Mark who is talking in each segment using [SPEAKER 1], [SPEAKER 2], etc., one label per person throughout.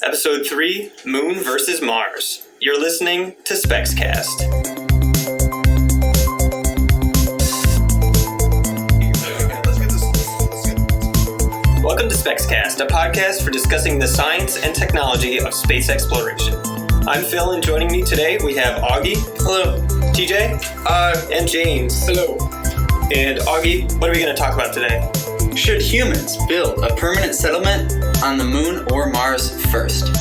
[SPEAKER 1] Episode 3, Moon versus Mars. You're listening to SPEXcast. Welcome to SPEXcast, a podcast for discussing the science and technology of space exploration. I'm Phil, and joining me today we have Augie. Hello. TJ. And James.
[SPEAKER 2] Hello.
[SPEAKER 1] And Augie, what are we going to talk about today?
[SPEAKER 3] Should humans build a permanent settlement on the moon or Mars first?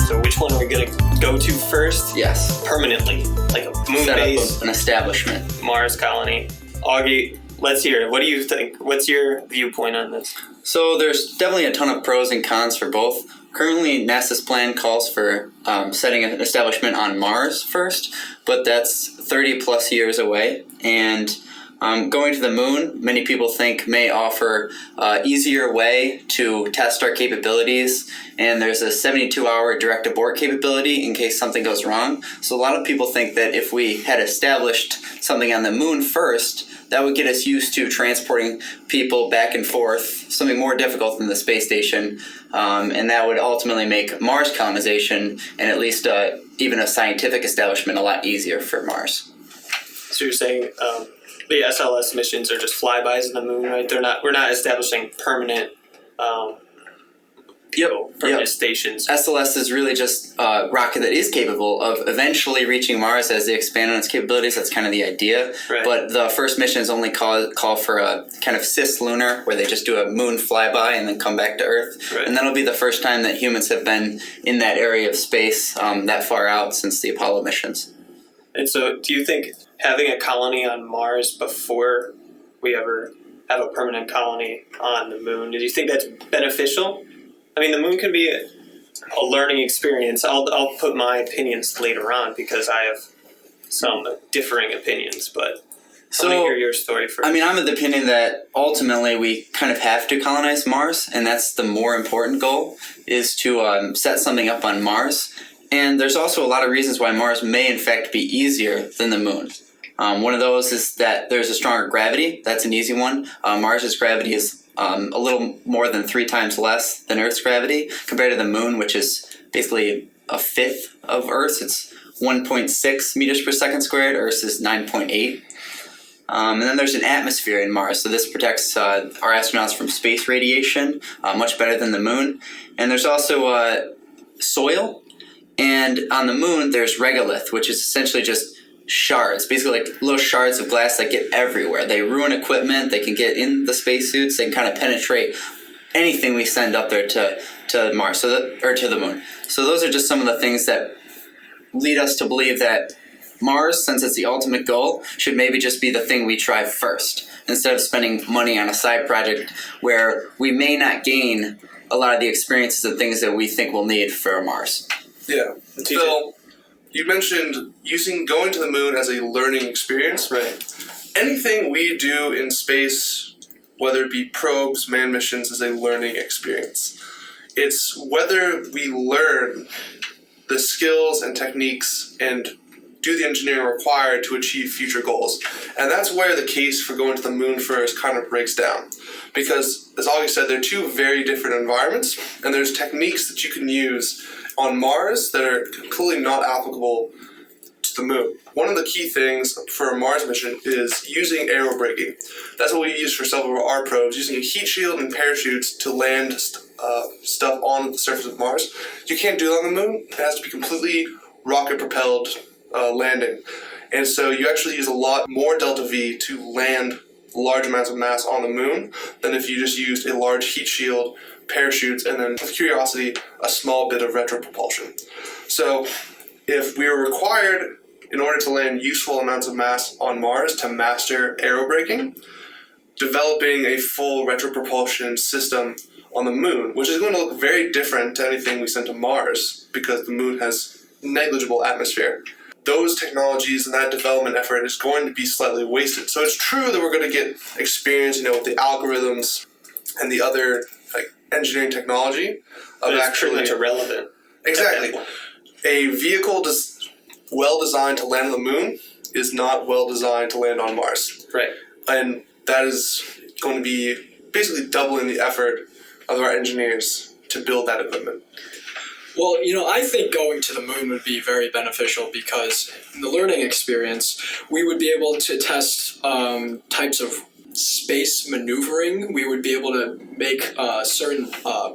[SPEAKER 1] So which one are we going to go to first?
[SPEAKER 3] Yes.
[SPEAKER 1] Permanently, like a moon
[SPEAKER 3] Set
[SPEAKER 1] base,
[SPEAKER 3] up an establishment.
[SPEAKER 1] Mars colony. Augie, let's hear it. What do you think? What's your viewpoint on this?
[SPEAKER 3] So there's definitely a ton of pros and cons for both. Currently, NASA's plan calls for setting an establishment on Mars first, but that's 30 plus years away. And going to the moon, many people think may offer an easier way to test our capabilities. And there's a 72-hour direct abort capability in case something goes wrong. So a lot of people think that if we had established something on the moon first, that would get us used to transporting people back and forth, something more difficult than the space station. And that would ultimately make Mars colonization and at least even a scientific establishment a lot easier for Mars.
[SPEAKER 1] So you're saying the SLS missions are just flybys of the moon, right? We're not establishing permanent stations.
[SPEAKER 3] SLS is really just a rocket that is capable of eventually reaching Mars as they expand on its capabilities. That's kind of the idea.
[SPEAKER 1] Right.
[SPEAKER 3] But the first missions only call for a kind of cis-lunar, where they just do a moon flyby and then come back to Earth.
[SPEAKER 1] Right.
[SPEAKER 3] And that'll be the first time that humans have been in that area of space that far out since the Apollo missions.
[SPEAKER 1] And so do you think having a colony on Mars before we ever have a permanent colony on the moon, do you think that's beneficial? I mean, the moon can be a learning experience. I'll put my opinions later on because I have some differing opinions, but let me hear your story first.
[SPEAKER 3] I mean, I'm of the opinion that ultimately we kind of have to colonize Mars, and that's the more important goal, is to set something up on Mars. And there's also a lot of reasons why Mars may in fact be easier than the moon. One of those is that there's a stronger gravity. That's an easy one. Mars's gravity is a little more than 3 times less than Earth's gravity compared to the moon, which is basically a fifth of Earth's. It's 1.6 meters per second squared. Earth's is 9.8. And then there's an atmosphere in Mars, so this protects our astronauts from space radiation much better than the moon. And there's also soil. And on the moon, there's regolith, which is essentially just shards, basically like little shards of glass that get everywhere. They ruin equipment, they can get in the spacesuits, they can kind of penetrate anything we send up there to Mars, or to the moon. So those are just some of the things that lead us to believe that Mars, since it's the ultimate goal, should maybe just be the thing we try first, instead of spending money on a side project where we may not gain a lot of the experiences and things that we think we'll need for Mars.
[SPEAKER 2] Yeah. Phil, you mentioned going to the moon as a learning experience.
[SPEAKER 1] Right.
[SPEAKER 2] Anything we do in space, whether it be probes, manned missions, is a learning experience. It's whether we learn the skills and techniques and do the engineering required to achieve future goals. And that's where the case for going to the moon first kind of breaks down. Because, as Augie said, they're two very different environments, and there's techniques that you can use on Mars that are completely not applicable to the moon. One of the key things for a Mars mission is using aerobraking. That's what we use for several of our probes, using a heat shield and parachutes to land stuff on the surface of Mars. You can't do that on the moon. It has to be completely rocket-propelled landing. And so you actually use a lot more delta V to land large amounts of mass on the moon than if you just used a large heat shield, parachutes, and then, with Curiosity, a small bit of retropropulsion. So if we were required, in order to land useful amounts of mass on Mars, to master aerobraking, developing a full retropropulsion system on the moon, which is going to look very different to anything we send to Mars because the moon has negligible atmosphere. Those technologies and that development effort is going to be slightly wasted. So it's true that we're going to get experience, with the algorithms and the other engineering technology of
[SPEAKER 1] but it's
[SPEAKER 2] actually
[SPEAKER 1] pretty much irrelevant.
[SPEAKER 2] Exactly. A vehicle well designed to land on the moon is not well designed to land on Mars.
[SPEAKER 1] Right.
[SPEAKER 2] And that is going to be basically doubling the effort of our engineers to build that equipment.
[SPEAKER 4] Well, I think going to the moon would be very beneficial because in the learning experience, we would be able to test types of space maneuvering. We would be able to make certain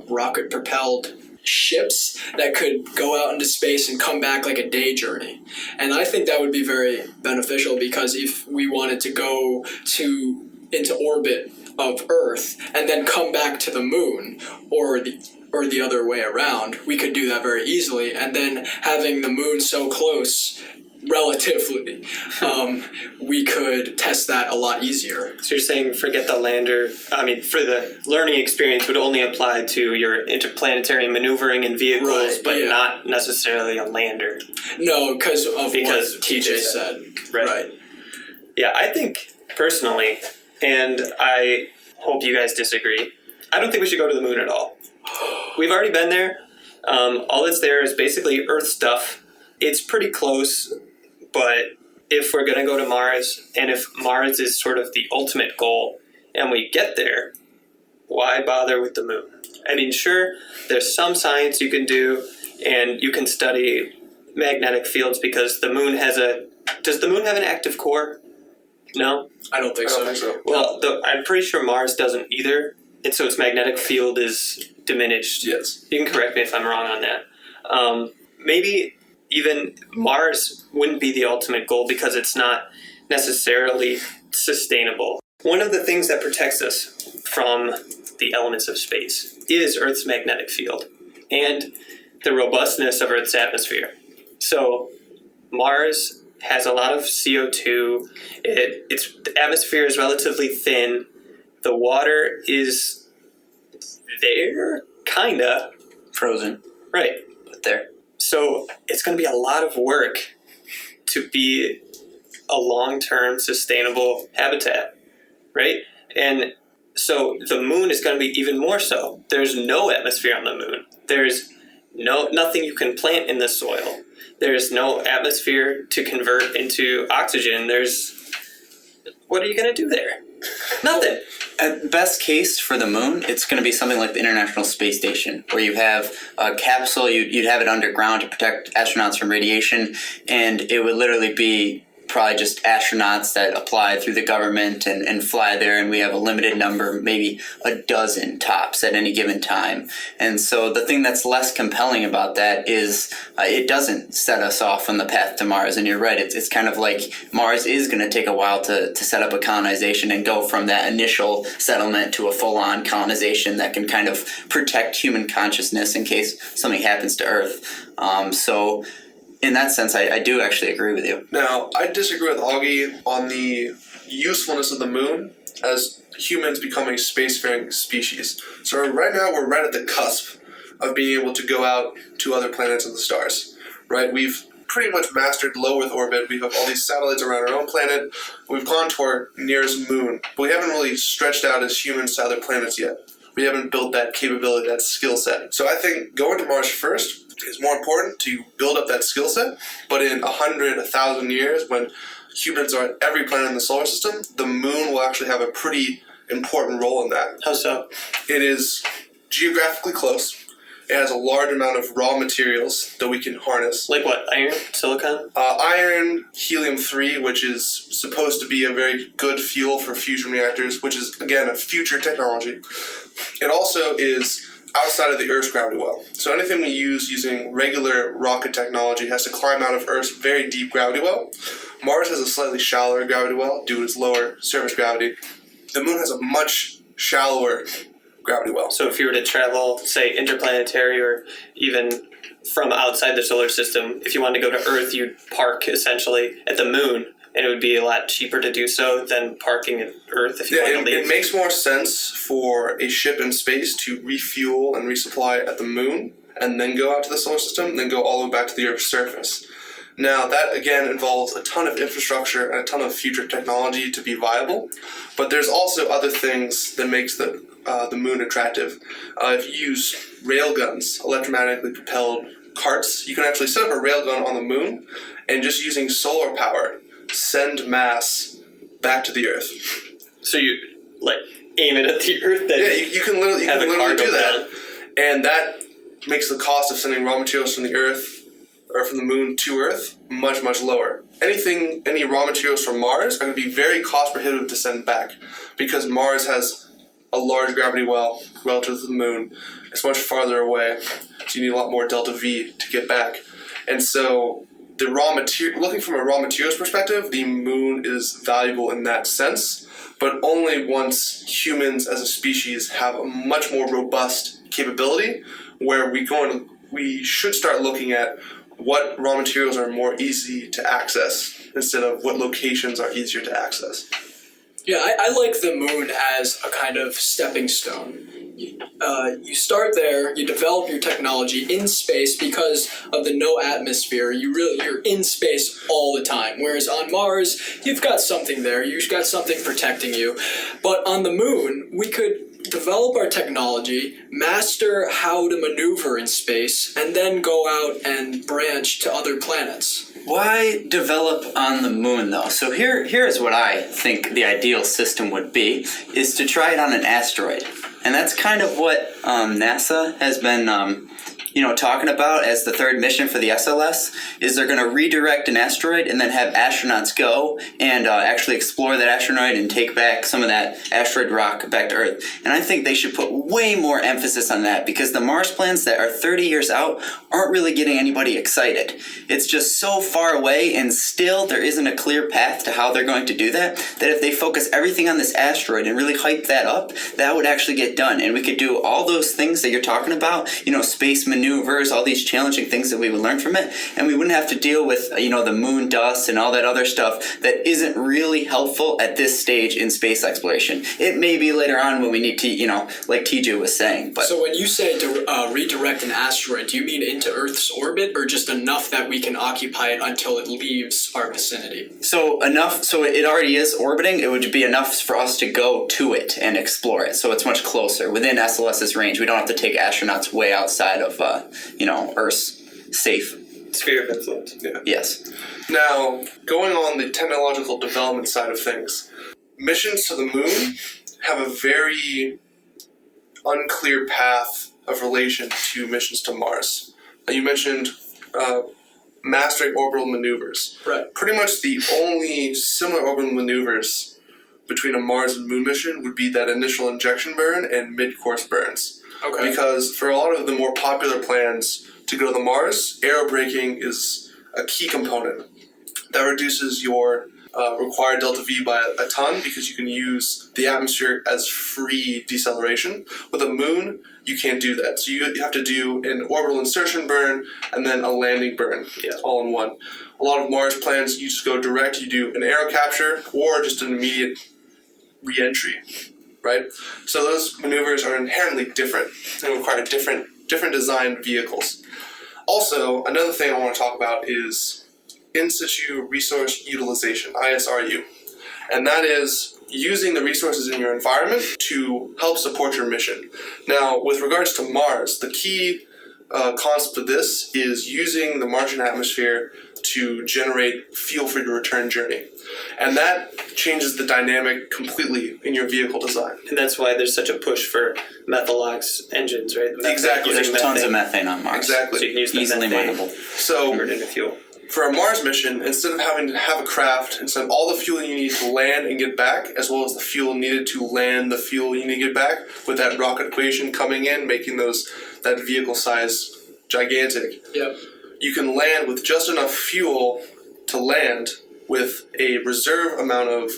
[SPEAKER 4] rocket-propelled ships that could go out into space and come back like a day journey. And I think that would be very beneficial because if we wanted to go into orbit of Earth and then come back to the moon or the other way around, we could do that very easily. And then having the moon so close, relatively, we could test that a lot easier.
[SPEAKER 1] So you're saying forget the lander. I mean, for the learning experience would only apply to your interplanetary maneuvering and vehicles,
[SPEAKER 4] Right,
[SPEAKER 1] but
[SPEAKER 4] yeah.
[SPEAKER 1] not necessarily a lander.
[SPEAKER 4] No, because of
[SPEAKER 1] Because
[SPEAKER 4] what TJ said.
[SPEAKER 1] Right. Yeah, I think personally, and I hope you guys disagree, I don't think we should go to the moon at all. We've already been there. All that's there is basically Earth stuff. It's pretty close, but if we're going to go to Mars, and if Mars is sort of the ultimate goal, and we get there, why bother with the moon? I mean, sure, there's some science you can do, and you can study magnetic fields because the moon has does the moon have an active core? No?
[SPEAKER 4] I don't think
[SPEAKER 2] I
[SPEAKER 4] so.
[SPEAKER 2] don't think so.
[SPEAKER 1] Well, I'm pretty sure Mars doesn't either, and so its magnetic field is diminished.
[SPEAKER 2] Yes.
[SPEAKER 1] You can correct me if I'm wrong on that. Maybe even Mars wouldn't be the ultimate goal because it's not necessarily sustainable. One of the things that protects us from the elements of space is Earth's magnetic field and the robustness of Earth's atmosphere. So Mars has a lot of CO2. The atmosphere is relatively thin. The water is there, kinda.
[SPEAKER 3] Frozen,
[SPEAKER 1] Right.
[SPEAKER 3] but there.
[SPEAKER 1] So it's going to be a lot of work to be a long-term sustainable habitat, right? And so the moon is going to be even more so. There's no atmosphere on the moon. There's nothing you can plant in the soil. There's no atmosphere to convert into oxygen. What are you going to do there? Nothing.
[SPEAKER 3] At best case for the moon, it's going to be something like the International Space Station, where you have a capsule, you'd have it underground to protect astronauts from radiation, and it would literally be probably just astronauts that apply through the government and fly there, and we have a limited number, maybe a dozen tops at any given time. And so the thing that's less compelling about that is it doesn't set us off on the path to Mars. And you're right, it's kind of like Mars is going to take a while to set up a colonization and go from that initial settlement to a full-on colonization that can kind of protect human consciousness in case something happens to Earth. So in that sense, I do actually agree with you.
[SPEAKER 2] Now, I disagree with Augie on the usefulness of the moon as humans becoming spacefaring species. So right now, we're right at the cusp of being able to go out to other planets and the stars, right? We've pretty much mastered low Earth orbit. We have all these satellites around our own planet. We've gone to our nearest moon, but we haven't really stretched out as humans to other planets yet. We haven't built that capability, that skill set. So I think going to Mars first is more important to build up that skill set, but in 100, 1,000 years, when humans are at every planet in the solar system, the moon will actually have a pretty important role in that.
[SPEAKER 1] How so?
[SPEAKER 2] It is geographically close. It has a large amount of raw materials that we can harness.
[SPEAKER 1] Like what? Iron? Silicon?
[SPEAKER 2] Iron, helium-3, which is supposed to be a very good fuel for fusion reactors, which is, again, a future technology. It also is outside of the Earth's gravity well. So anything we use using regular rocket technology has to climb out of Earth's very deep gravity well. Mars has a slightly shallower gravity well due to its lower surface gravity. The moon has a much shallower gravity well.
[SPEAKER 1] So if you were to travel, say, interplanetary or even from outside the solar system, if you wanted to go to Earth, you'd park essentially at the moon, and it would be a lot cheaper to do so than parking at Earth if you wanted to leave.
[SPEAKER 2] It makes more sense for a ship in space to refuel and resupply at the moon and then go out to the solar system, then go all the way back to the Earth's surface. Now, that again involves a ton of infrastructure and a ton of future technology to be viable, but there's also other things that makes the moon attractive. If you use railguns, electromagnetically propelled carts, you can actually set up a railgun on the moon and just using solar power send mass back to the Earth.
[SPEAKER 1] So you aim it at the Earth. Then
[SPEAKER 2] yeah, you can literally do that, and that makes the cost of sending raw materials from the Earth or from the moon to Earth much, much lower. Any raw materials from Mars are going to be very cost prohibitive to send back because Mars has a large gravity well relative to the moon. It's much farther away, so you need a lot more delta V to get back. And so looking from a raw materials perspective, the moon is valuable in that sense, but only once humans as a species have a much more robust capability where we should start looking at what raw materials are more easy to access instead of what locations are easier to access.
[SPEAKER 4] Yeah, I like the moon as a kind of stepping stone. You start there, you develop your technology in space because of the no atmosphere. You're in space all the time. Whereas on Mars, you've got something there. You've got something protecting you. But on the moon, we could develop our technology, master how to maneuver in space, and then go out and branch to other planets.
[SPEAKER 3] Why develop on the moon, though? So here is what I think the ideal system would be, is to try it on an asteroid. And that's kind of what NASA has been talking about as the third mission for the SLS, is they're going to redirect an asteroid and then have astronauts go and actually explore that asteroid and take back some of that asteroid rock back to Earth. And I think they should put way more emphasis on that because the Mars plans that are 30 years out aren't really getting anybody excited. It's just so far away, and still there isn't a clear path to how they're going to do that if they focus everything on this asteroid and really hype that up, that would actually get done. And we could do all those things that you're talking about, space maneuvers, all these challenging things that we would learn from it, and we wouldn't have to deal with the moon dust and all that other stuff that isn't really helpful at this stage in space exploration. It may be later on when we need to, like TJ was saying. But
[SPEAKER 4] so when you say to redirect an asteroid, do you mean into Earth's orbit, or just enough that we can occupy it until it leaves our vicinity?
[SPEAKER 3] So enough, so it already is orbiting. It would be enough for us to go to it and explore it. So it's much closer within SLS's range. We don't have to take astronauts way outside of Earth's safe
[SPEAKER 1] sphere of influence.
[SPEAKER 2] Yeah.
[SPEAKER 3] Yes.
[SPEAKER 2] Now, going on the technological development side of things, missions to the moon have a very unclear path of relation to missions to Mars. You mentioned mastering orbital maneuvers.
[SPEAKER 4] Right.
[SPEAKER 2] Pretty much the only similar orbital maneuvers between a Mars and moon mission would be that initial injection burn and mid-course burns.
[SPEAKER 4] Okay.
[SPEAKER 2] Because for a lot of the more popular plans to go to the Mars, aerobraking is a key component. That reduces your required delta V by a ton because you can use the atmosphere as free deceleration. With a moon, you can't do that. So you have to do an orbital insertion burn and then a landing burn, all in one. A lot of Mars plans, you just go direct. You do an aero capture or just an immediate re-entry, right? So those maneuvers are inherently different and require different designed vehicles. Also, another thing I want to talk about is in situ resource utilization, ISRU. And that is using the resources in your environment to help support your mission. Now, with regards to Mars, the key concept of this is using the Martian atmosphere to generate fuel for your return journey. And that changes the dynamic completely in your vehicle design.
[SPEAKER 1] And that's why there's such a push for methylox engines, right?
[SPEAKER 2] Exactly.
[SPEAKER 3] There's tons of methane on Mars.
[SPEAKER 2] Exactly.
[SPEAKER 1] So you can use the
[SPEAKER 3] Easily
[SPEAKER 1] methane
[SPEAKER 3] mineable.
[SPEAKER 2] So
[SPEAKER 1] convert into fuel.
[SPEAKER 2] for a Mars mission, instead of having to have a craft and send all the fuel you need to land and get back, as well as the fuel needed to land the fuel you need to get back, with that rocket equation coming in, making that vehicle size gigantic.
[SPEAKER 4] Yep.
[SPEAKER 2] You can land with just enough fuel to land with a reserve amount of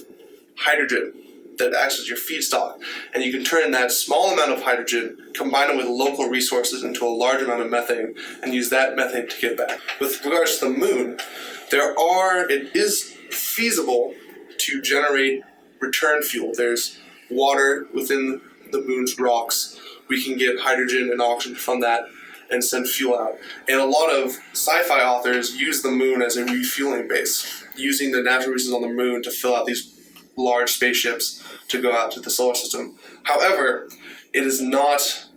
[SPEAKER 2] hydrogen that acts as your feedstock. And you can turn that small amount of hydrogen, combine it with local resources into a large amount of methane, and use that methane to get back. With regards to the moon, it is feasible to generate return fuel. There's water within the moon's rocks. We can get hydrogen and oxygen from that and send fuel out. And a lot of sci-fi authors use the moon as a refueling base, using the natural resources on the moon to fill out these large spaceships to go out to the solar system. However, it is not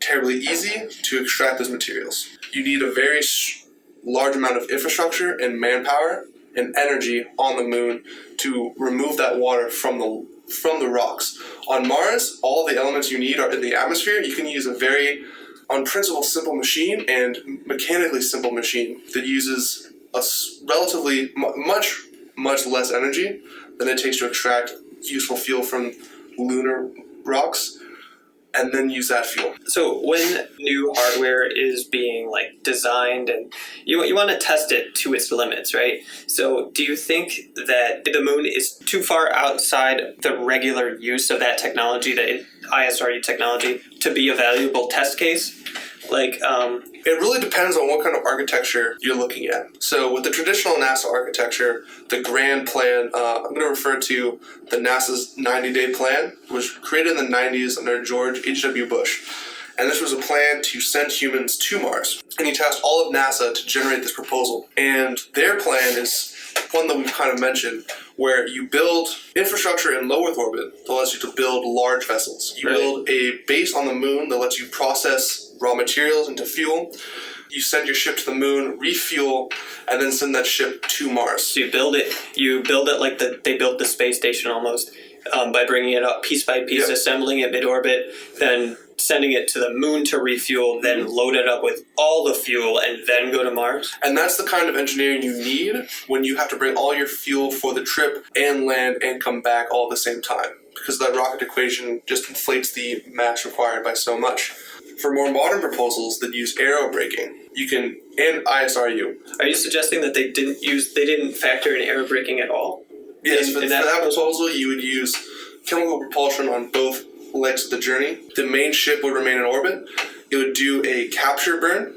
[SPEAKER 2] terribly easy to extract those materials. You need a very large amount of infrastructure and manpower and energy on the moon to remove that water from the rocks. On Mars, all the elements you need are in the atmosphere. You can use a very on principle simple machine and mechanically simple machine that uses a relatively much less energy than it takes to extract useful fuel from lunar rocks, and then use that fuel.
[SPEAKER 1] So when new hardware is being like designed and you want to test it to its limits, right? So do you think that the moon is too far outside the regular use of that technology, the ISRU technology, to be a valuable test case? Like,
[SPEAKER 2] it really depends on what kind of architecture you're looking at. So with the traditional NASA architecture, the grand plan, I'm going to refer to the NASA's 90-day plan, was created in the 90s under George H.W. Bush. And this was a plan to send humans to Mars. And he tasked all of NASA to generate this proposal. And their plan is one that we've kind of mentioned, where you build infrastructure in low Earth orbit that lets you to build large vessels. You build a base on the moon that lets you process raw materials into fuel. You send your ship to the moon, refuel, and then send that ship to Mars.
[SPEAKER 1] So you build it like they built the space station almost, by bringing it up piece by piece, assembling it mid-orbit, then sending it to the moon to refuel, then load it up with all the fuel, and then go to Mars.
[SPEAKER 2] And that's the kind of engineering you need when you have to bring all your fuel for the trip and land and come back all at the same time, because that rocket equation just inflates the mass required by so much. For more modern proposals that use aerobraking, and ISRU.
[SPEAKER 1] Are you suggesting that they didn't factor in aerobraking at all?
[SPEAKER 2] Yes, for that proposal, you would use chemical propulsion on both legs of the journey. The main ship would remain in orbit. It would do a capture burn,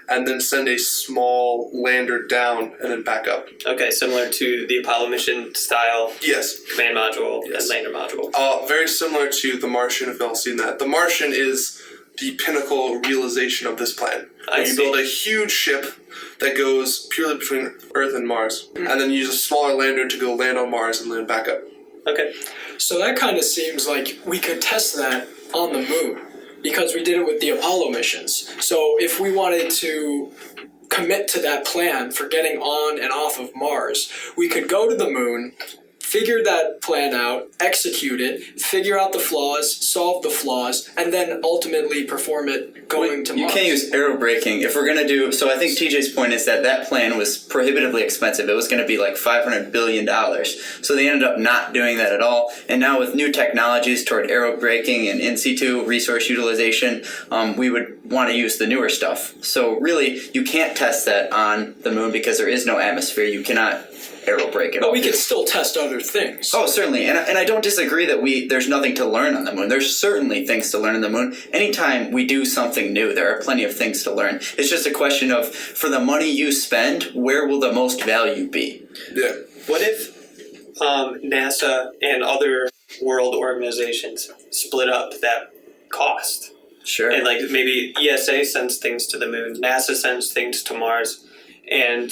[SPEAKER 2] and then send a small lander down and then back up.
[SPEAKER 1] Okay, similar to the Apollo mission style.
[SPEAKER 2] Yes.
[SPEAKER 1] Command module and lander module.
[SPEAKER 2] Very similar to the Martian, if you've all seen that. The Martian is the pinnacle realization of this plan. You build a huge ship that goes purely between Earth and Mars, and then use a smaller lander to go land on Mars and land back up.
[SPEAKER 1] Okay.
[SPEAKER 4] So that kind of seems like we could test that on the moon, because we did it with the Apollo missions. So if we wanted to commit to that plan for getting on and off of Mars, we could go to the moon, figure that plan out, execute it, figure out the flaws, solve the flaws, and then ultimately perform it going to Mars.
[SPEAKER 3] You can't use aerobraking if we're going to do... So I think TJ's point is that plan was prohibitively expensive. It was going to be like $500 billion. So they ended up not doing that at all. And now with new technologies toward aerobraking and in situ resource utilization, we would want to use the newer stuff. So really, you can't test that on the moon because there is no atmosphere. You cannot aerobrake it.
[SPEAKER 4] But we can still test other things.
[SPEAKER 3] Oh, certainly. And I don't disagree that there's nothing to learn on the moon. There's certainly things to learn on the moon. Anytime we do something new, there are plenty of things to learn. It's just a question of, for the money you spend, where will the most value be?
[SPEAKER 2] Yeah.
[SPEAKER 1] What if NASA and other world organizations split up that cost?
[SPEAKER 3] Sure.
[SPEAKER 1] And like maybe ESA sends things to the moon, NASA sends things to Mars, and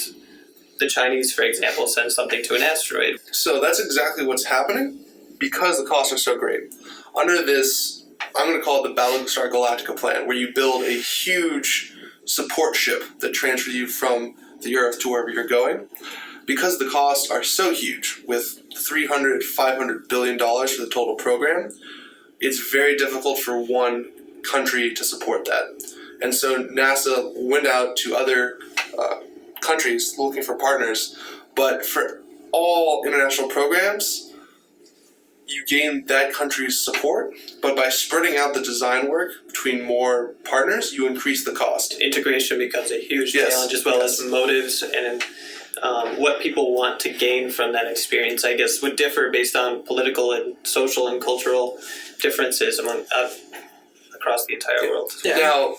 [SPEAKER 1] the Chinese, for example, send something to an asteroid.
[SPEAKER 2] So that's exactly what's happening because the costs are so great. Under this, I'm going to call it the Battlestar Galactica plan, where you build a huge support ship that transfers you from the Earth to wherever you're going. Because the costs are so huge, with $300-500 billion for the total program, it's very difficult for one country to support that. And so NASA went out to other countries looking for partners, but for all international programs, you gain that country's support, but by spreading out the design work between more partners, you increase the cost.
[SPEAKER 1] Integration becomes a huge challenge, as well as motives and what people want to gain from that experience, I guess, would differ based on political and social and cultural differences across the entire world.
[SPEAKER 4] Yeah.
[SPEAKER 2] Now,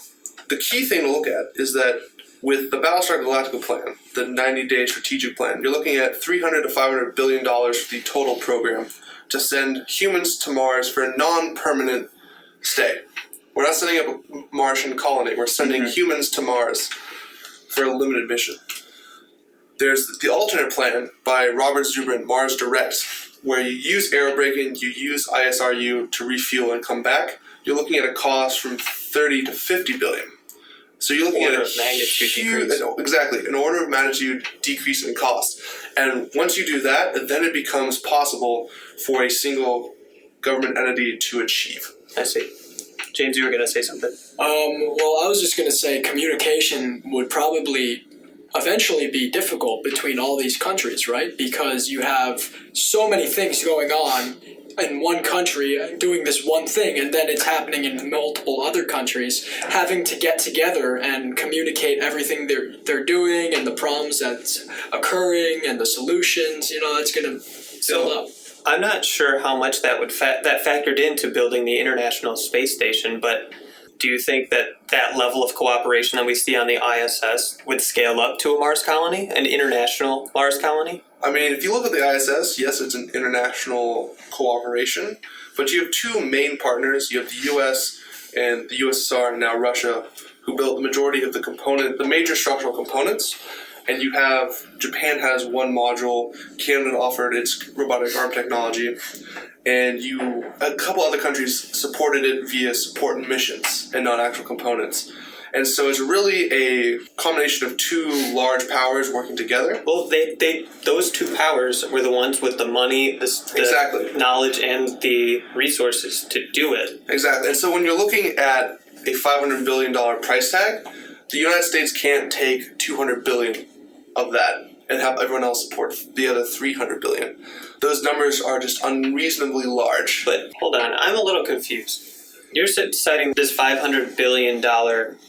[SPEAKER 2] the key thing to look at is that with the Battlestar Galactica plan, the 90-day strategic plan, you're looking at $300 to $500 billion for the total program to send humans to Mars for a non-permanent stay. We're not sending up a Martian colony. We're sending humans to Mars for a limited mission. There's the alternate plan by Robert Zubrin, Mars Direct, where you use aerobraking, you use ISRU to refuel and come back. You're looking at a cost from 30 to 50 billion. So you're looking at a huge, exactly, an order of magnitude decrease in cost. And once you do that, then it becomes possible for a single government entity to achieve.
[SPEAKER 1] I see. James, you were going to say something.
[SPEAKER 4] Well, I was just going to say communication would probably eventually be difficult between all these countries, right? Because you have so many things going on in one country doing this one thing, and then it's happening in multiple other countries, having to get together and communicate everything they're doing and the problems that's occurring and the solutions. It's going to build up.
[SPEAKER 1] I'm not sure how much that would that factored into building the International Space Station, but do you think that level of cooperation that we see on the ISS would scale up to a Mars colony, an international Mars colony?
[SPEAKER 2] I mean, if you look at the ISS, yes, it's an international cooperation, but you have two main partners. You have the US and the USSR and now Russia, who built the majority of the major structural components. And you have, Japan has one module, Canada offered its robotic arm technology, and a couple other countries supported it via support missions and not actual components. And so it's really a combination of two large powers working together.
[SPEAKER 1] Well, those two powers were the ones with the money,
[SPEAKER 2] Exactly.
[SPEAKER 1] knowledge, and the resources to do it.
[SPEAKER 2] Exactly. And so when you're looking at a $500 billion price tag, the United States can't take $200 billion of that and have everyone else support the other $300 billion. Those numbers are just unreasonably large.
[SPEAKER 1] But hold on, I'm a little confused. You're citing this $500 billion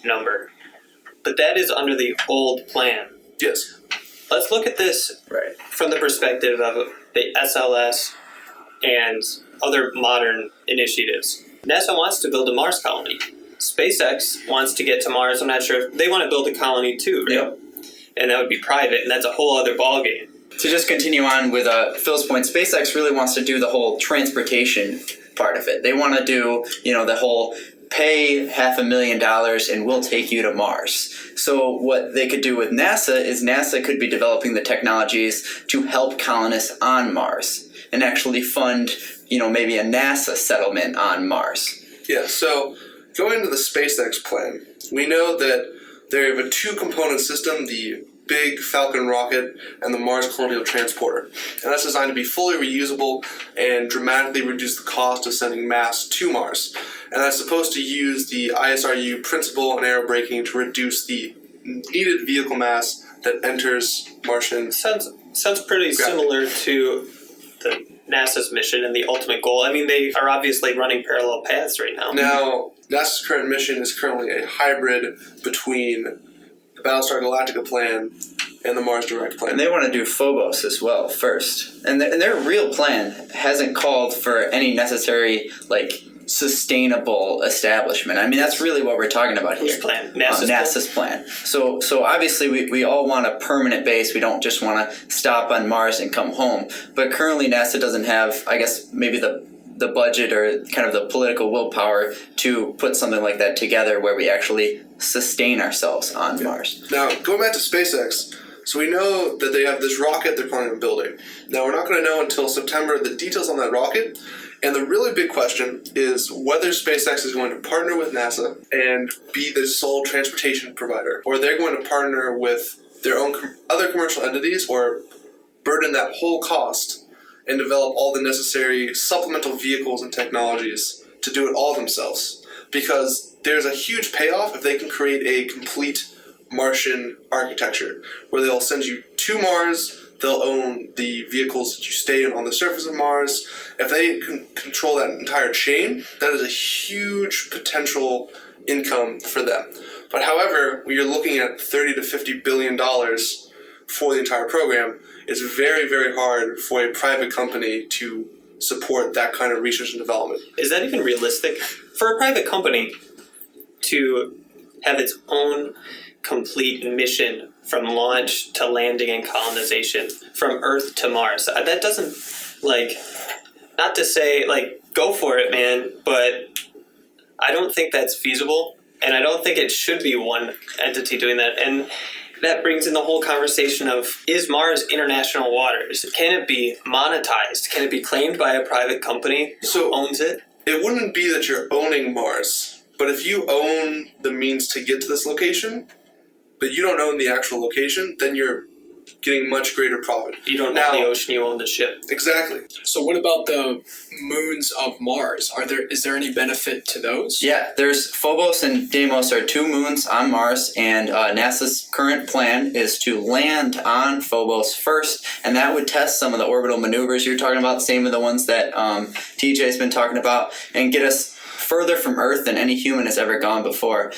[SPEAKER 1] number, but that is under the old plan.
[SPEAKER 2] Yes.
[SPEAKER 1] Let's look at this from the perspective of the SLS and other modern initiatives. NASA wants to build a Mars colony. SpaceX wants to get to Mars. I'm not sure if they want to build a colony too, right? Yep. And that would be private, and that's a whole other ballgame.
[SPEAKER 3] To just continue on with Phil's point, SpaceX really wants to do the whole transportation part of it. They want to do, the whole pay $500,000 and we'll take you to Mars. So what they could do with NASA is NASA could be developing the technologies to help colonists on Mars and actually fund, maybe a NASA settlement on Mars.
[SPEAKER 2] Yeah, so going to the SpaceX plan, we know that they have a two-component system, the big Falcon rocket and the Mars Colonial Transporter. And that's designed to be fully reusable and dramatically reduce the cost of sending mass to Mars. And that's supposed to use the ISRU principle and aerobraking to reduce the needed vehicle mass that enters Martian.
[SPEAKER 1] Sounds pretty similar to the NASA's mission and the ultimate goal. I mean, they are obviously running parallel paths right now.
[SPEAKER 2] Now, NASA's current mission is currently a hybrid between the Battlestar Galactica plan and the Mars Direct plan.
[SPEAKER 3] And they want to do Phobos as well first. And their real plan hasn't called for any necessary, sustainable establishment. I mean, that's really what we're talking about here.
[SPEAKER 1] Whose plan? NASA's
[SPEAKER 3] plan. So obviously we all want a permanent base. We don't just want to stop on Mars and come home. But currently NASA doesn't have, I guess, maybe the budget or kind of the political willpower to put something like that together where we actually sustain ourselves on Mars.
[SPEAKER 2] Now, going back to SpaceX, so we know that they have this rocket they're planning on building. Now, we're not going to know until September the details on that rocket. And the really big question is whether SpaceX is going to partner with NASA and be the sole transportation provider, or they're going to partner with their own other commercial entities or burden that whole cost and develop all the necessary supplemental vehicles and technologies to do it all themselves. Because there's a huge payoff if they can create a complete Martian architecture where they'll send you to Mars. They'll own the vehicles that you stay in on the surface of Mars. If they can control that entire chain, that is a huge potential income for them. But however, when you're looking at $30 to $50 billion for the entire program, it's very, very hard for a private company to support that kind of research and development.
[SPEAKER 1] Is that even realistic? For a private company to have its own complete mission from launch to landing and colonization, from Earth to Mars. That doesn't, not to say, go for it, man, but I don't think that's feasible, and I don't think it should be one entity doing that. And that brings in the whole conversation of, is Mars international waters? Can it be monetized? Can it be claimed by a private company who owns it?
[SPEAKER 2] It wouldn't be that you're owning Mars, but if you own the means to get to this location, but you don't own the actual location, then you're getting much greater profit.
[SPEAKER 1] You don't
[SPEAKER 2] Now-
[SPEAKER 1] own the ocean, you own the ship.
[SPEAKER 2] Exactly.
[SPEAKER 4] So what about the moons of Mars? Is there any benefit to those?
[SPEAKER 3] Yeah, there's Phobos and Deimos are two moons on Mars, and NASA's current plan is to land on Phobos first, and that would test some of the orbital maneuvers you're talking about, same of the ones that TJ's been talking about, and get us further from Earth than any human has ever gone before.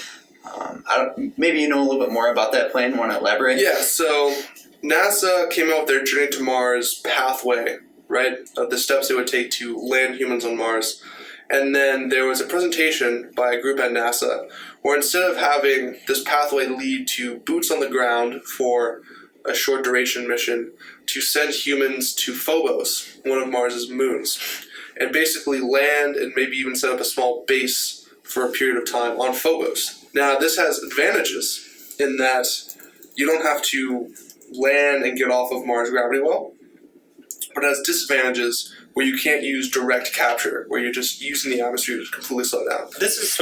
[SPEAKER 3] Maybe you know a little bit more about that plan. Want to elaborate?
[SPEAKER 2] Yeah, so NASA came out with their Journey to Mars pathway, right? Of the steps it would take to land humans on Mars. And then there was a presentation by a group at NASA where instead of having this pathway lead to boots on the ground for a short duration mission, to send humans to Phobos, one of Mars's moons, and basically land and maybe even set up a small base for a period of time on Phobos. Now, this has advantages in that you don't have to land and get off of Mars gravity well, but it has disadvantages where you can't use direct capture, where you're just using the atmosphere to completely slow down.
[SPEAKER 1] This is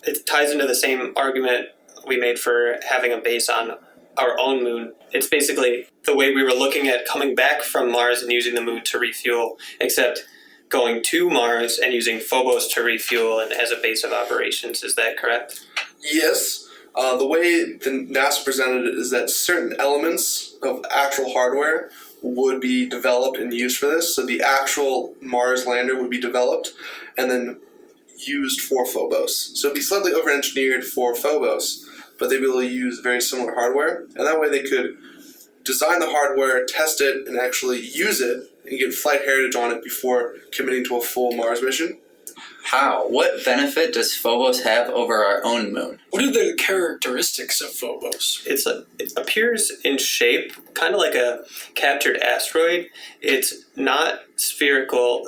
[SPEAKER 1] it ties into the same argument we made for having a base on our own moon. It's basically the way we were looking at coming back from Mars and using the moon to refuel, except going to Mars and using Phobos to refuel and as a base of operations. Is that correct?
[SPEAKER 2] Yes. The way the NASA presented it is that certain elements of actual hardware would be developed and used for this. So the actual Mars lander would be developed and then used for Phobos. So it'd be slightly over-engineered for Phobos, but they'd be able to use very similar hardware. And that way they could design the hardware, test it, and actually use it and get flight heritage on it before committing to a full Mars mission.
[SPEAKER 3] How? What benefit does Phobos have over our own moon?
[SPEAKER 4] What are the characteristics of Phobos?
[SPEAKER 1] It appears in shape kind of like a captured asteroid. It's not spherical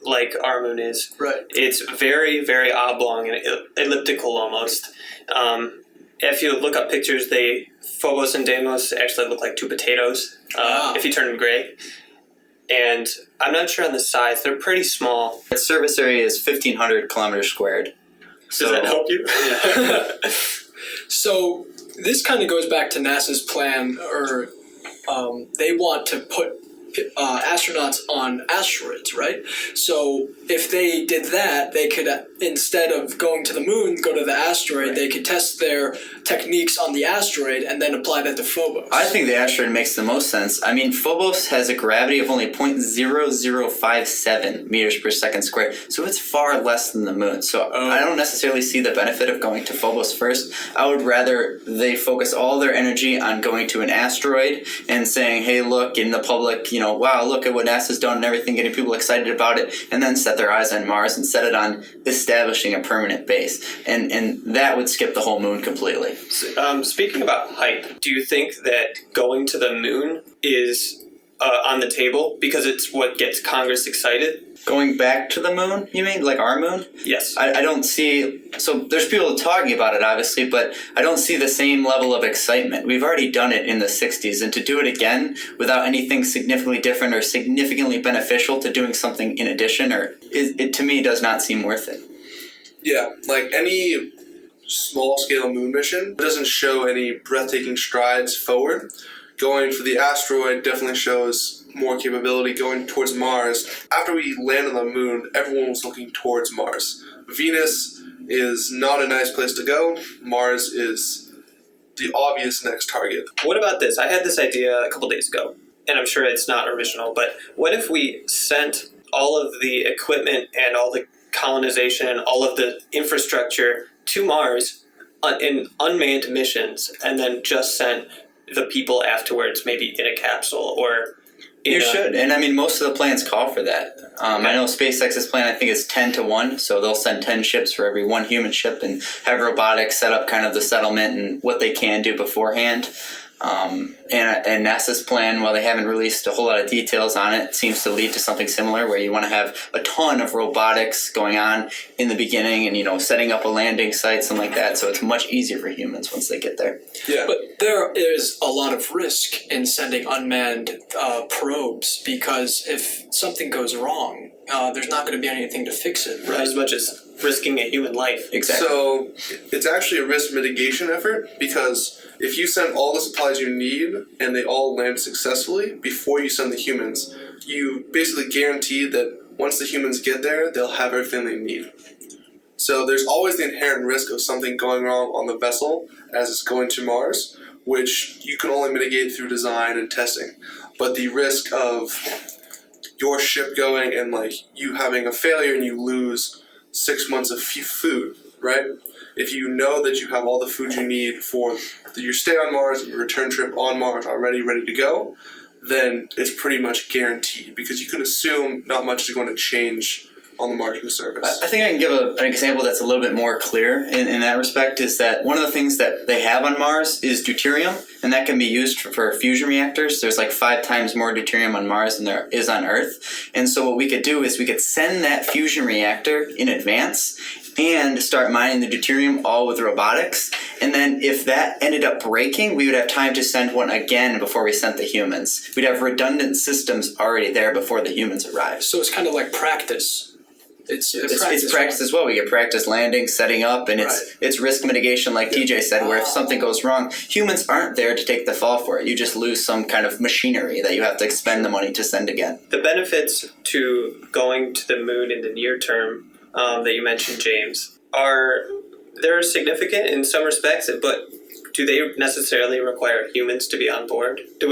[SPEAKER 1] like our moon is.
[SPEAKER 4] Right.
[SPEAKER 1] It's very, very oblong and elliptical almost. If you look up pictures, Phobos and Deimos actually look like two potatoes if you turn them gray. And I'm not sure on the size. They're pretty small.
[SPEAKER 3] Its surface area is 1,500 kilometers squared.
[SPEAKER 1] Does that help you?
[SPEAKER 4] So this kind of goes back to NASA's plan, or they want to put astronauts on asteroids, right? So if they did that, they could, instead of going to the moon, go to the asteroid. Right. They could test their techniques on the asteroid and then apply that to Phobos.
[SPEAKER 3] I think the asteroid makes the most sense. I mean, Phobos has a gravity of only 0.0057 meters per second squared, so it's far less than the moon. So I don't necessarily see the benefit of going to Phobos first. I would rather they focus all their energy on going to an asteroid and saying, hey, look, in the public, wow, look at what NASA's done and everything, getting people excited about it, and then set their eyes on Mars and set it on establishing a permanent base. And that would skip the whole moon completely.
[SPEAKER 1] Speaking about hype, do you think that going to the moon is on the table because it's what gets Congress excited?
[SPEAKER 3] Going back to the moon, you mean? Like our moon?
[SPEAKER 1] Yes.
[SPEAKER 3] I don't see... So there's people talking about it, obviously, but I don't see the same level of excitement. We've already done it in the 60s, and to do it again without anything significantly different or significantly beneficial to doing something in addition, it to me does not seem worth it.
[SPEAKER 2] Yeah, like any small-scale moon mission doesn't show any breathtaking strides forward. Going for the asteroid definitely shows more capability. Going towards Mars, after we land on the moon, everyone was looking towards Mars. Venus is not a nice place to go. Mars is the obvious next target.
[SPEAKER 1] What about this? I had this idea a couple days ago, and I'm sure it's not original, but what if we sent all of the equipment and all the colonization and all of the infrastructure to Mars in unmanned missions, and then just sent the people afterwards, maybe in a capsule or...
[SPEAKER 3] You should, and I mean, most of the plans call for that. I know SpaceX's plan, I think, is 10-1, so they'll send 10 ships for every one human ship and have robotics set up kind of the settlement and what they can do beforehand. And NASA's plan, while they haven't released a whole lot of details on it, seems to lead to something similar where you want to have a ton of robotics going on in the beginning and, setting up a landing site, something like that, so it's much easier for humans once they get there.
[SPEAKER 2] Yeah.
[SPEAKER 4] But there is a lot of risk in sending unmanned probes, because if something goes wrong, there's not going to be anything to fix it.
[SPEAKER 1] Right. As much as risking a human life.
[SPEAKER 3] Exactly.
[SPEAKER 2] So it's actually a risk mitigation effort, because if you send all the supplies you need and they all land successfully before you send the humans, you basically guarantee that once the humans get there, they'll have everything they need. So there's always the inherent risk of something going wrong on the vessel as it's going to Mars, which you can only mitigate through design and testing. But the risk of your ship going and like you having a failure and you lose 6 months of food, right? If you know that you have all the food you need for your stay on Mars and your return trip on Mars already ready to go, then it's pretty much guaranteed, because you can assume not much is going to change on the Martian surface.
[SPEAKER 3] I think I can give an example that's a little bit more clear in that respect, is that one of the things that they have on Mars is deuterium, and that can be used for fusion reactors. There's like 5 times more deuterium on Mars than there is on Earth. And so what we could do is we could send that fusion reactor in advance and start mining the deuterium all with robotics. And then if that ended up breaking, we would have time to send one again before we sent the humans. We'd have redundant systems already there before the humans arrive.
[SPEAKER 4] So it's kind of like practice. It's
[SPEAKER 3] practice as well. We get practice landing, setting up, and it's risk mitigation, like TJ said, where if something goes wrong, humans aren't there to take the fall for it. You just lose some kind of machinery that you have to expend the money to send again.
[SPEAKER 1] The benefits to going to the moon in the near term that you mentioned, James, they're significant in some respects, but do they necessarily require humans to be on board? Do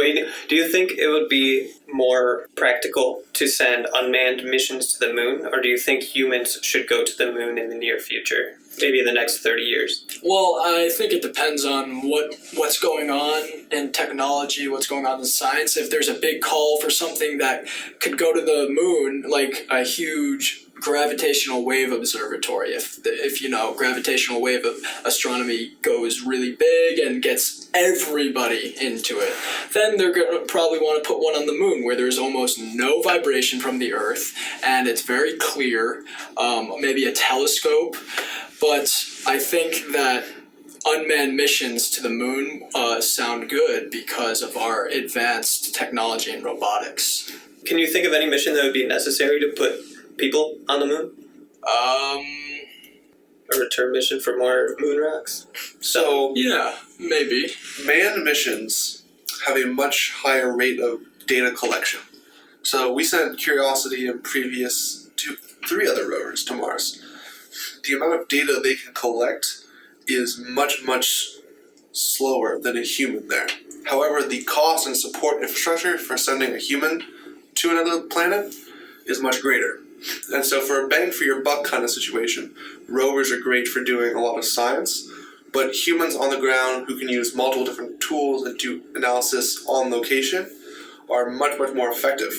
[SPEAKER 1] you think it would be more practical to send unmanned missions to the moon, or do you think humans should go to the moon in the near future, maybe in the next 30 years?
[SPEAKER 4] Well, I think it depends on what's going on in technology, what's going on in science. If there's a big call for something that could go to the moon, like a huge gravitational wave observatory, if you know, gravitational wave astronomy goes really big and gets everybody into it, then they're going to probably want to put one on the moon where there's almost no vibration from the Earth and it's very clear, maybe a telescope. But I think that unmanned missions to the moon sound good because of our advanced technology and robotics.
[SPEAKER 1] Can you think of any mission that would be necessary to put people on the moon? A return mission for more moon rocks?
[SPEAKER 2] So
[SPEAKER 4] yeah, maybe.
[SPEAKER 2] Manned missions have a much higher rate of data collection. So we sent Curiosity and previous 3 other rovers to Mars. The amount of data they can collect is much, much slower than a human there. However, the cost and support infrastructure for sending a human to another planet is much greater. And so for a bang for your buck kind of situation, rovers are great for doing a lot of science, but humans on the ground who can use multiple different tools and do analysis on location are much, much more effective.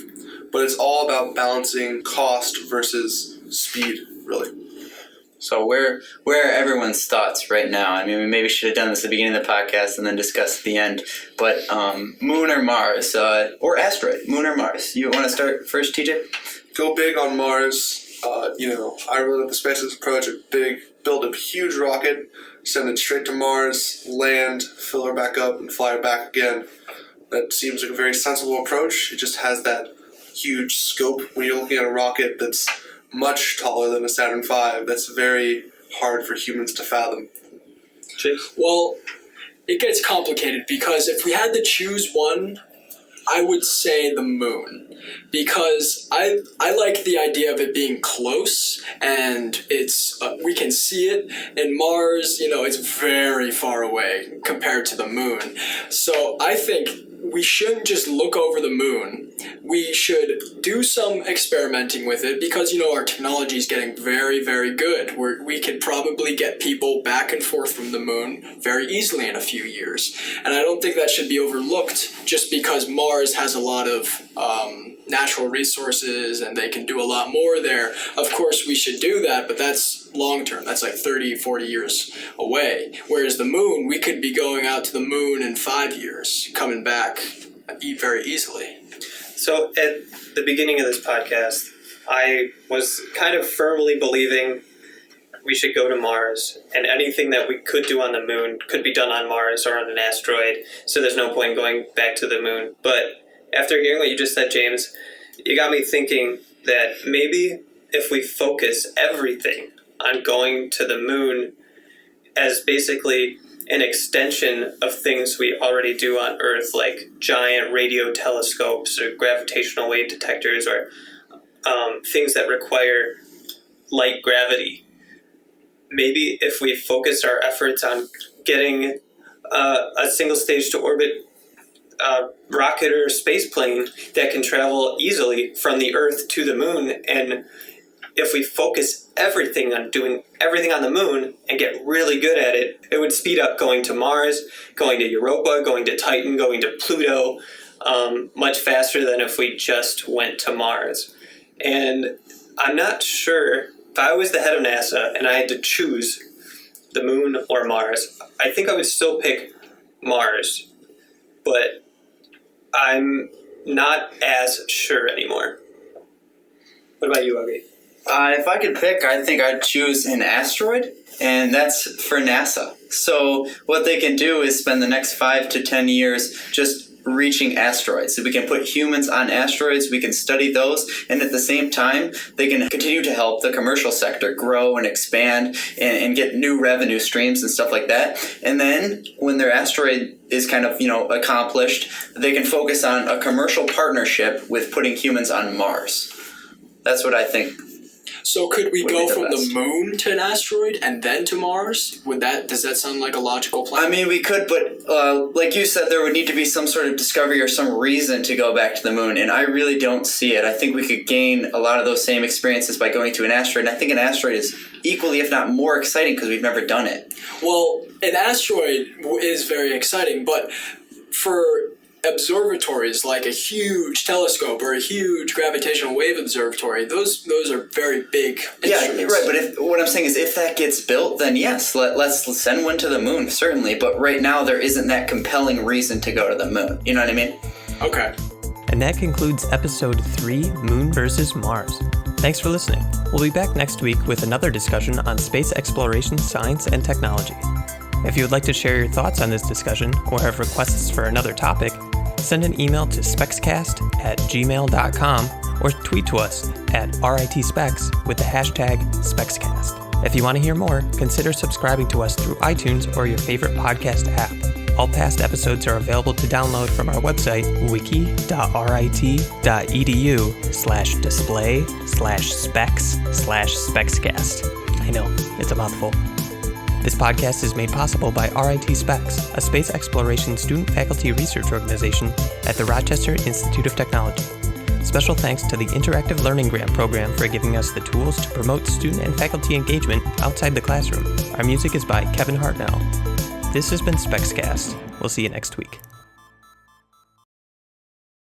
[SPEAKER 2] But it's all about balancing cost versus speed, really.
[SPEAKER 3] So where are everyone's thoughts right now? I mean, we maybe should have done this at the beginning of the podcast and then discussed at the end. But moon or Mars, or asteroid, moon or Mars? You want to start first, TJ?
[SPEAKER 2] Go big on Mars. I really like the SpaceX approach. Build a huge rocket, send it straight to Mars, land, fill her back up, and fly her back again. That seems like a very sensible approach. It just has that huge scope. When you're looking at a rocket that's much taller than a Saturn V, that's very hard for humans to fathom.
[SPEAKER 4] Well, it gets complicated because if we had to choose one, I would say the moon, because I like the idea of it being close and it's we can see it. And Mars, it's very far away compared to the moon. So I think we shouldn't just look over the moon. We should do some experimenting with it because, our technology is getting very, very good. We could probably get people back and forth from the moon very easily in a few years. And I don't think that should be overlooked just because Mars has a lot of natural resources and they can do a lot more there. Of course, we should do that, but that's long term. That's like 30, 40 years away. Whereas the moon, we could be going out to the moon in 5 years, coming back very easily.
[SPEAKER 1] So at the beginning of this podcast, I was kind of firmly believing we should go to Mars, and anything that we could do on the moon could be done on Mars or on an asteroid, so there's no point going back to the moon. But after hearing what you just said, James, you got me thinking that maybe if we focus everything on going to the moon as basically an extension of things we already do on Earth, like giant radio telescopes or gravitational wave detectors or things that require light gravity. Maybe if we focus our efforts on getting a single stage to orbit rocket or space plane that can travel easily from the Earth to the moon, and if we focus everything on doing everything on the moon and get really good at it, it would speed up going to Mars, going to Europa, going to Titan, going to Pluto, much faster than if we just went to Mars. And I'm not sure, if I was the head of NASA and I had to choose the moon or Mars, I think I would still pick Mars. But I'm not as sure anymore. What about you, Augie?
[SPEAKER 3] If I could pick, I think I'd choose an asteroid, and that's for NASA. So what they can do is spend the next 5 to 10 years just reaching asteroids. So we can put humans on asteroids, we can study those, and at the same time, they can continue to help the commercial sector grow and expand and get new revenue streams and stuff like that. And then when their asteroid is kind of, accomplished, they can focus on a commercial partnership with putting humans on Mars. That's what I think.
[SPEAKER 4] So could we go from
[SPEAKER 3] best.
[SPEAKER 4] the moon to an asteroid and then to Mars? Does that sound like a logical plan?
[SPEAKER 3] I mean, we could, but like you said, there would need to be some sort of discovery or some reason to go back to the moon, and I really don't see it. I think we could gain a lot of those same experiences by going to an asteroid, and I think an asteroid is equally, if not more exciting, because we've never done it.
[SPEAKER 4] Well, an asteroid is very exciting, but for observatories like a huge telescope or a huge gravitational wave observatory, those are very big instruments.
[SPEAKER 3] Yeah, right, but what I'm saying is if that gets built, then yes, let's send one to the moon, certainly, but right now there isn't that compelling reason to go to the moon. You know what I mean?
[SPEAKER 4] Okay.
[SPEAKER 1] And that concludes episode 3, Moon versus Mars. Thanks for listening. We'll be back next week with another discussion on space exploration, science, and technology. If you would like to share your thoughts on this discussion or have requests for another topic, send an email to spexcast@gmail.com or tweet to us at RITSpecs with the hashtag SPEXcast. If you want to hear more, consider subscribing to us through iTunes or your favorite podcast app. All past episodes are available to download from our website, wiki.rit.edu/display/specs/SPEXcast. I know, it's a mouthful. This podcast is made possible by RIT Specs, a space exploration student faculty research organization at the Rochester Institute of Technology. Special thanks to the Interactive Learning Grant Program for giving us the tools to promote student and faculty engagement outside the classroom. Our music is by Kevin Hartnell. This has been SPEXcast. We'll see you next week.